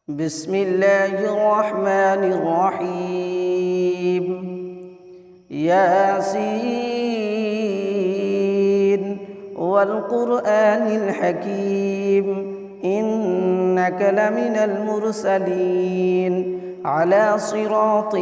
بسم الله الرحمن الرحيم ياسين والقرآن الحكيم إنك لمن المرسلين على صراط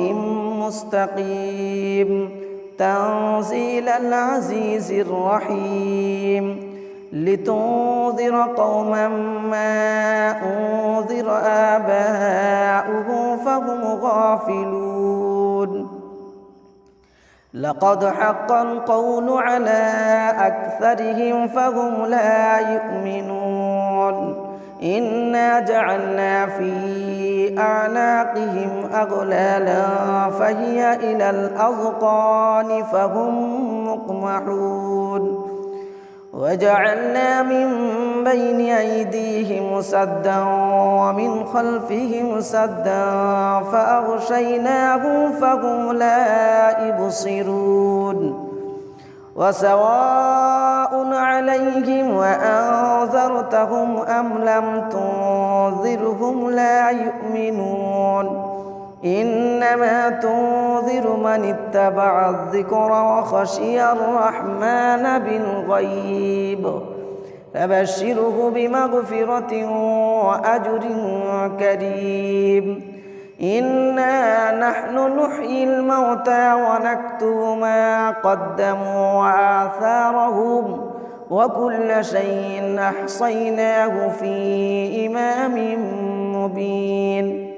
مستقيم تنزيل العزيز الرحيم لتنذر قوما ما أنذر آباؤهم فهم غافلون لقد حق القول على أكثرهم فهم لا يؤمنون إنا جعلنا في أعناقهم أغلالا فهي إلى الأذقان فهم مقمحون وجعلنا من بين أيديهم سدا ومن خلفهم سدا فأغشيناهم فهم لا يبصرون وسواء عليهم وأنذرتهم أم لم تنذرهم لا يؤمنون إنما تنذر من اتبع الذكر وخشي الرحمن بالغيب فبشره بمغفرة وأجر كريم إنا نحن نحيي الموتى ونكتب ما قدموا وآثارهم وكل شيء أحصيناه في إمام مبين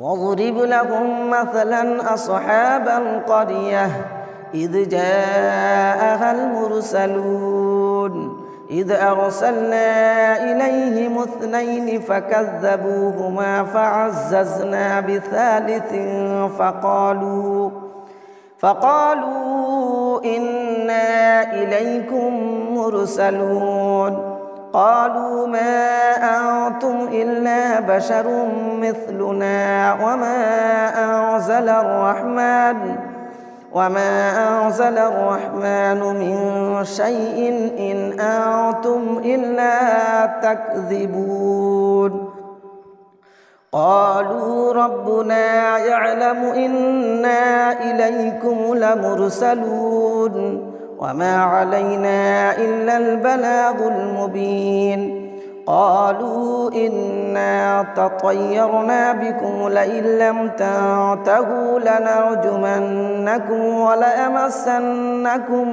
واضرب لهم مثلا أصحاب القرية إذ جاءها المرسلون إذ أرسلنا إليهم اثنين فكذبوهما فعززنا بثالث فقالوا إنا إليكم مرسلون قالوا ما أنتم إلا بشر مثلنا وما أنزل الرحمن من شيء إن أنتم إلا تكذبون قالوا ربنا يعلم إنا إليكم لمرسلون وما علينا إلا البلاغ المبين قالوا إنا تطيرنا بكم لئن لم تنتهوا لنرجمنكم وليمسنكم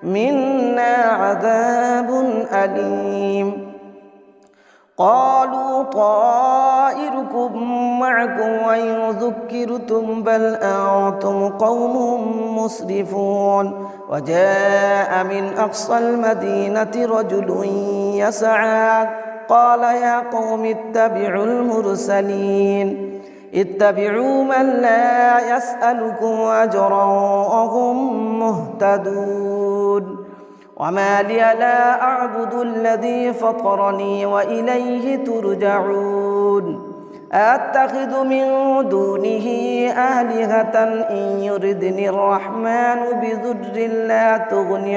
منا عذاب أليم قالوا طائركم معكم وإن ذكرتم بل أنتم قوم مسرفون وجاء من أقصى المدينة رجل يسعى قال يا قوم اتبعوا المرسلين اتبعوا من لا يسألكم أجرا وهم مهتدون وما لي لا أعبد الذي فطرني وإليه ترجعون أتخذ من دونه آلهة إن يردني الرحمن بضر لا تغن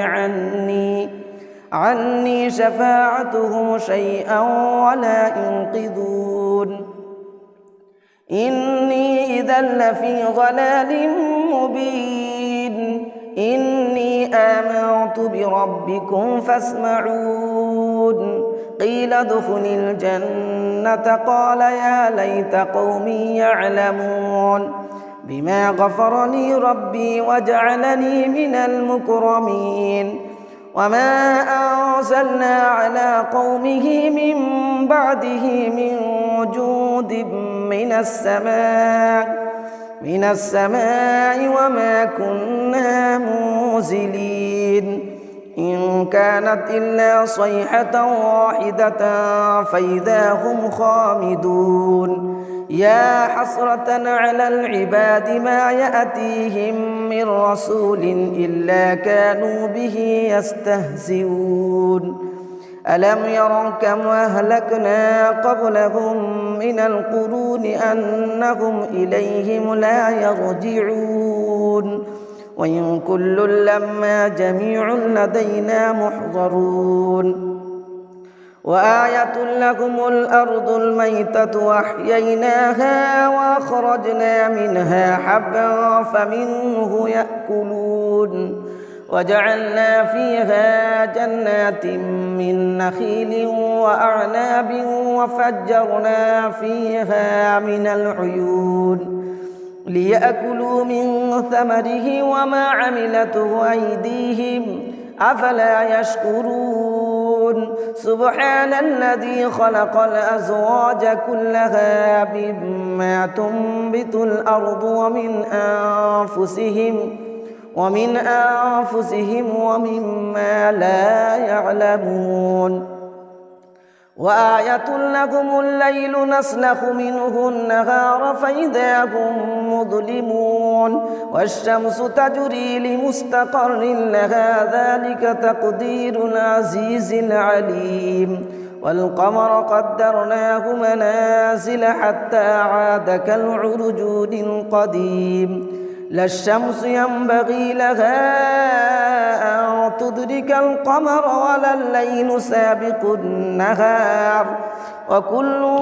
عني شفاعتهم شيئا ولا ينقذون إني إذا لفي ضلال مبين إني آمنت بربكم فاسمعون قيل ادخل الجنة قال يا ليت قومي يعلمون بما غفر لي ربي وجعلني من المكرمين وما أنزلنا على قومه من بعده من جود من السماء وما كنا منزلين إن كانت إلا صيحة واحدة فإذا هم خامدون يا حسرة على العباد ما يأتيهم من رسول إلا كانوا به يستهزئون ألم يروا كم أهلكنا قبلهم من القرون أنهم إليهم لا يرجعون وإن كل لما جميع لدينا محضرون وآية لكم الأرض الميتة وأحييناها وأخرجنا منها حبا فمنه يأكلون وجعلنا فيها جنات من نخيل وأعناب وفجرنا فيها من العيون ليأكلوا من ثمره وما عملته أيديهم أفلا يشكرون سبحان الذي خلق الأزواج كلها مما تنبت الأرض ومن أنفسهم ومما لا يعلمون وآية لكم الليل نسلخ منه النهار فإذا هم مظلمون والشمس تجري لمستقر لها ذلك تقدير العزيز العليم والقمر قدرناه منازل حتى عاد كالعرجون القديم لا الشمس ينبغي لها أن تدرك القمر ولا الليل سابق النهار وكل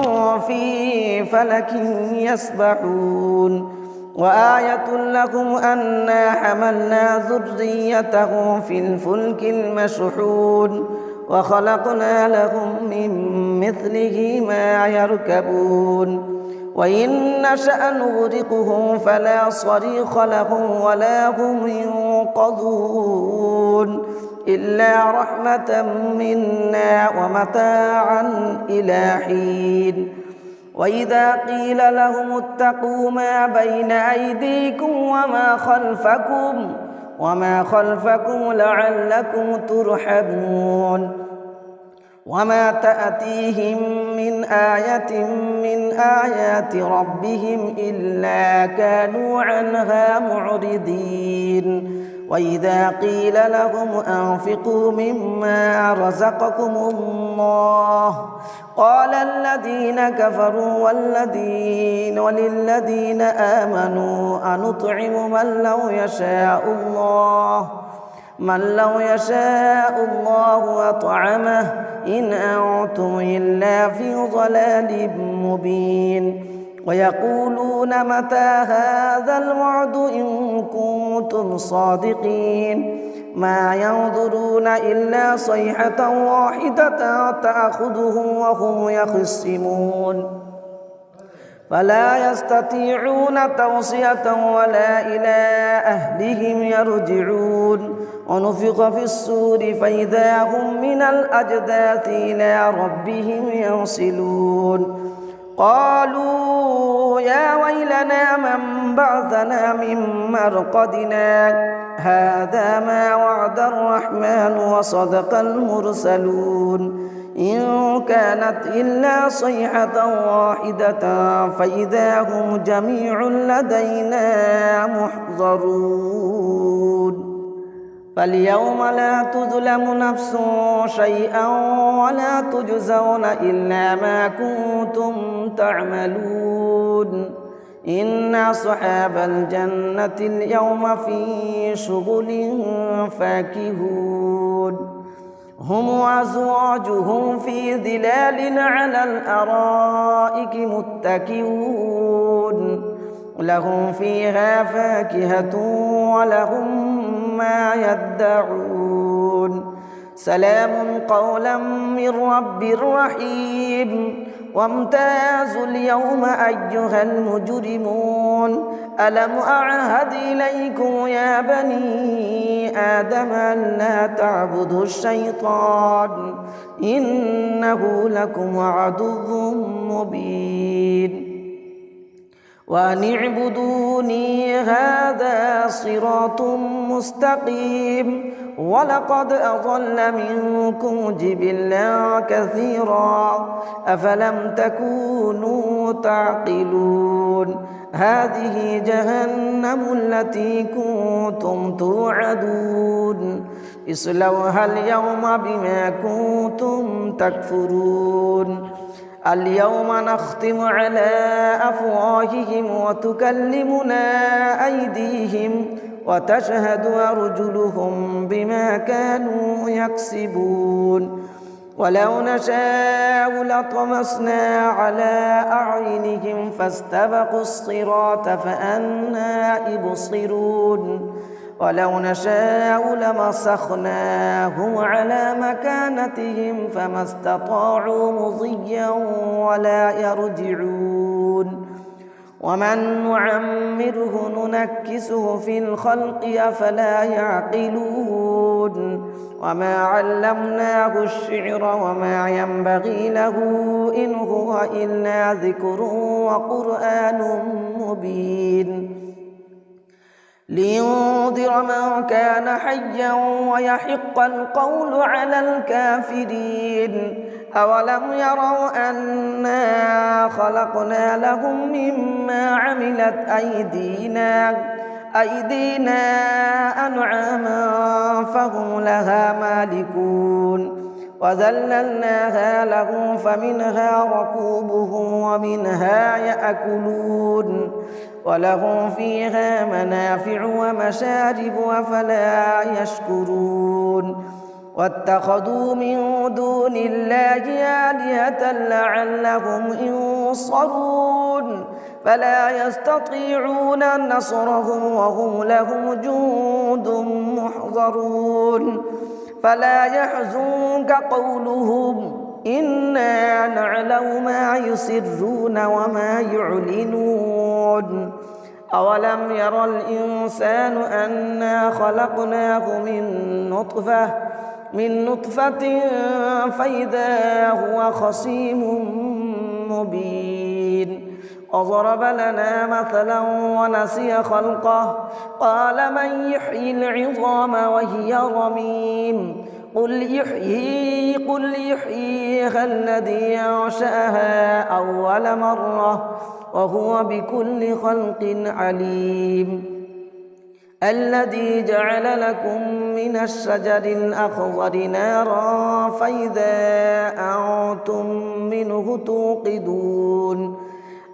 في فلك يسبحون وآية لكم أنا حملنا ذريته في الفلك المشحون وخلقنا لهم من مثله ما يركبون وإن نشأ نغرقهم فلا صريخ لهم ولا هم ينقذون إلا رحمة منا ومتاعا إلى حين وإذا قيل لهم اتقوا ما بين أيديكم وما خلفكم لعلكم ترحمون وما تأتيهم من آية من آيات ربهم إلا كانوا عنها معرضين وإذا قيل لهم أنفقوا مما رزقكم الله قال الذين كفروا وللذين آمنوا أنطعم من لو يشاء الله أطعمه إن أنتم إلا في ضلال مبين ويقولون متى هذا الوعد إن كنتم صادقين ما ينظرون إلا صيحة واحدة تأخذهم وهم يخصمون فلا يستطيعون توصية ولا إلى أهلهم يرجعون ونفخ في الصور فإذا هم من الأجداث إلى ربهم ينسلون قالوا يا ويلنا من بعثنا من مرقدنا هذا ما وعد الرحمن وصدق المرسلون إن كانت إلا صيحة واحدة فإذا هم جميع لدينا محضرون فاليوم لا تظلم نفس شيئا ولا تجزون إلا ما كنتم تعملون إن أصحاب الجنة اليوم في شغل فاكهون هم وأزواجهم في ظلال على الأرائك متكئون لهم فيها فاكهة ولهم ما يدعون سلام قولا من رب رحيم وامتازوا اليوم أيها المجرمون ألم أعهد إليكم يا بني آدم ألا تعبدوا الشيطان إنه لكم عدو مبين وأن اعبدوني هذا صراط مستقيم ولقد أضل منكم جبلا كثيرا أفلم تكونوا تعقلون هذه جهنم التي كنتم توعدون اصلوها اليوم بما كنتم تكفرون اليوم نختم على أفواههم وتكلمنا أيديهم وتشهد أرجلهم بما كانوا يكسبون ولو نشاء لطمسنا على أعينهم فاستبقوا الصراط فأنى يبصرون ولو نشاء لمسخناهم على مكانتهم فما استطاعوا مضيا ولا يرجعون ومن نعمره ننكسه في الخلق أفلا يعقلون وما علمناه الشعر وما ينبغي له إن هو إلا ذكر وقرآن مبين لينذر من كان حيا ويحق القول على الكافرين أولم يروا أنا خلقنا لهم مما عملت أيدينا أنعاما فهم لها مالكون وذللناها لهم فمنها ركوبهم ومنها يأكلون ولهم فيها منافع ومشارب أفلا يشكرون واتخذوا من دون الله آلهة لعلهم ينصرون فلا يستطيعون نصرهم وهم لهم جند محضرون فلا يحزنك قولهم إنا نعلم ما يسرون وما يعلنون أولم ير الإنسان أنا خلقناه من نطفة فإذا هو خصيم مبين وضرب لنا مثلا ونسي خلقه قال من يحيي العظام وهي رميم قل يحييها الذي أنشأها أول مرة وهو بكل خلق عليم الذي جعل لكم من الشجر الأخضر نارا فإذا أنتم منه توقدون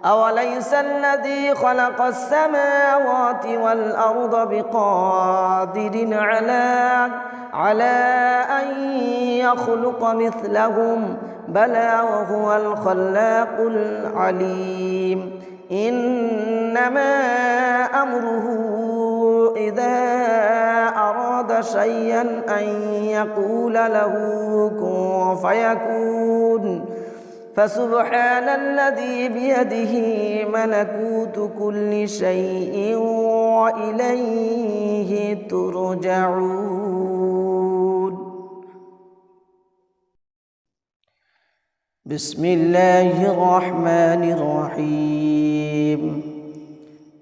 أوليس الذي خلق السماوات والأرض بقادر على أن يخلق مثلهم بلى وهو الخلاق العليم إنما أمره إذا أراد شيئا أن يقول له كن فيكون فسبحان الذي بيده ملكوت كل شيء وإليه ترجعون بسم الله الرحمن الرحيم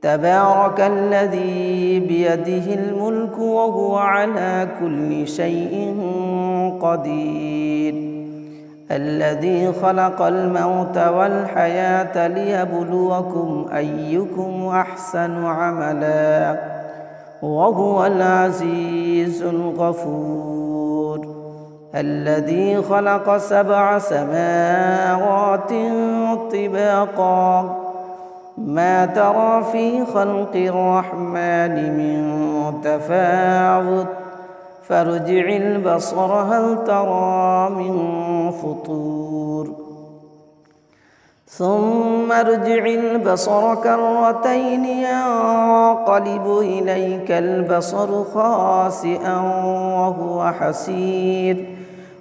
تبارك الذي بيده الملك وهو على كل شيء قدير الذي خلق الموت والحياة ليبلوكم أيكم أحسن عملا وهو العزيز الغفور الذي خلق 7 سماوات طباقا ما ترى في خلق الرحمن من تفاوت فارجع البصر هل ترى من فطور ثم ارجع البصر كرتين ينقلب إليك البصر خاسئا وهو حسير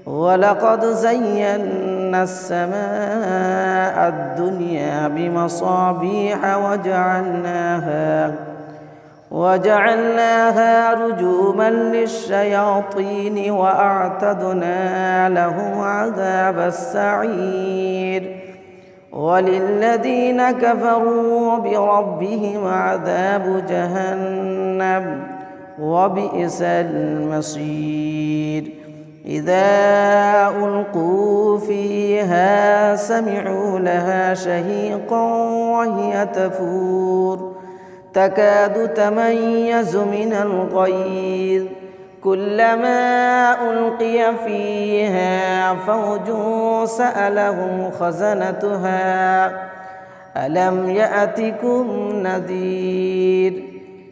ولقد زينا السماء الدنيا بمصابيح وجعلناها رجوما للشياطين وأعتدنا لهم عذاب السعير وللذين كفروا بربهم عذاب جهنم وبئس المصير إذا ألقوا فيها سمعوا لها شهيقا وهي تفور تكاد تميز من الغيظ كلما ألقي فيها فوج سألهم خزنتها ألم يأتكم نذير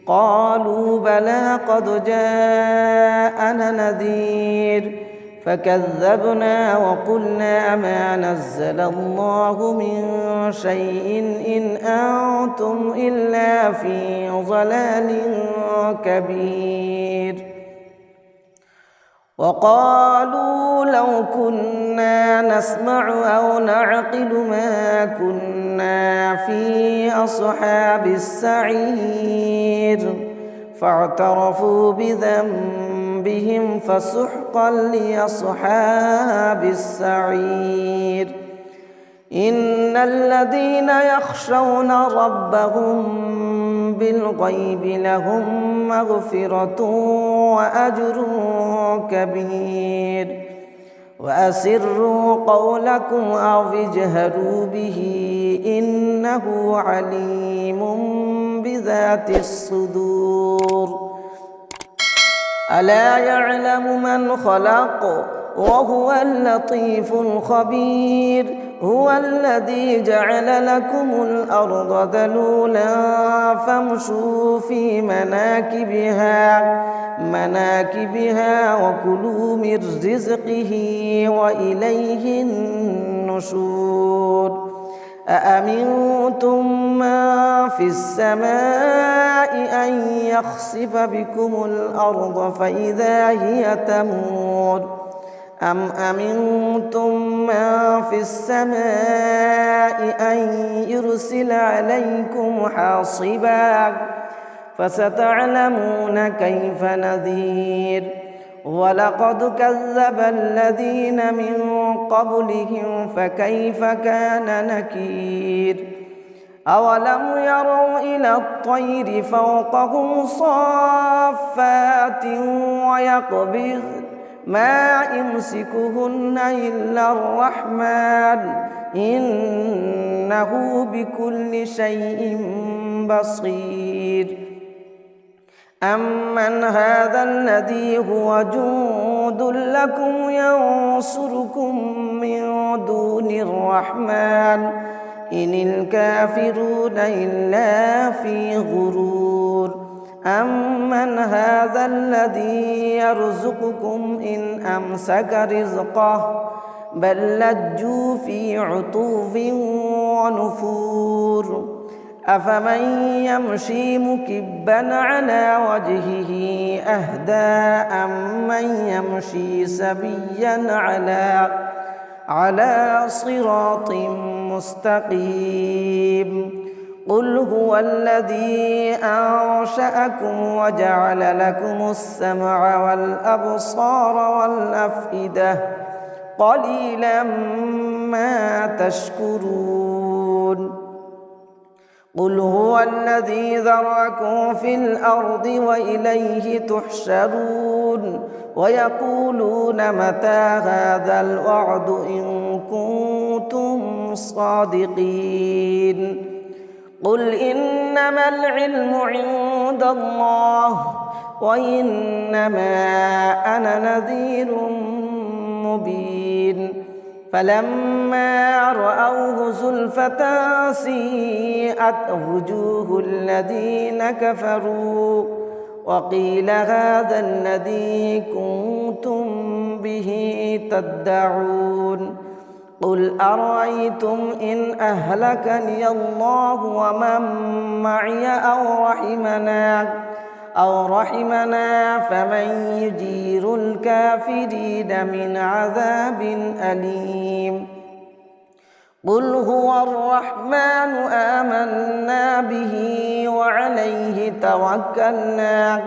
قالوا بلى قد جاءنا نذير فكذبنا وقلنا ما نزل الله من شيء إن أنتم إلا في ضلال كبير. وقالوا لو كنا نسمع أو نعقل ما كنا في أصحاب السعير فاعترفوا بذنبهم فسحقا لأصحاب السعير. إن الذين يخشون ربهم بالغيب لهم مغفرة وأجر كبير. وأسروا قولكم أو اجهروا به إنه عليم بذات الصدور. ألا يعلم من خلق وهو اللطيف الخبير. هو الذي جعل لكم الأرض ذلولا فامشوا في مناكبها وكلوا من رزقه وإليه النشور. أأمنتم من في السماء أن يخسف بكم الأرض فإذا هي تمور أم أمنتم من في السماء أن يرسل عليكم حاصبا فستعلمون كيف نذير. ولقد كذب الذين من قبلهم فكيف كان نكير. أولم يروا إلى الطير فوقهم صافات ويقبض ما يمسكهن إلا الرحمن إنه بكل شيء بصير. أمن هذا الذي هو جند لكم ينصركم من دون الرحمن إن الكافرون إلا في غرور. أمن هذا الذي يرزقكم إن أمسك رزقه بل لجوا في عتو ونفور. أفمن يمشي مكبا على وجهه أهدى أمن يمشي سبيا على صراط مستقيم. قل هو الذي أنشأكم وجعل لكم السمع والأبصار والأفئدة قليلا ما تشكرون. قل هو الذي ذرأكم في الأرض وإليه تحشرون. ويقولون متى هذا الوعد إن كنتم صادقين. قل إنما العلم عند الله وإنما أنا نذير مبين. فلما رأوه زلفة سيئت وجوه الذين كفروا وقيل هذا الذي كنتم به تدعون. قل أرأيتم إن أهلكني الله ومن معي أو رحمنا فمن يجير الكافرين من عذاب أليم. قل هو الرحمن آمنا به وعليه توكلنا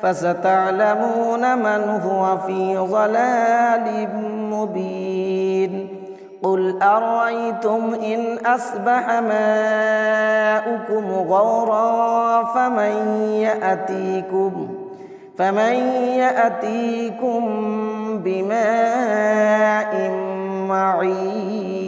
فستعلمون من هو في ضلال مبين. قل أرأيتم إن أصبح ماؤكم غورا فمن يأتيكم بماء معين.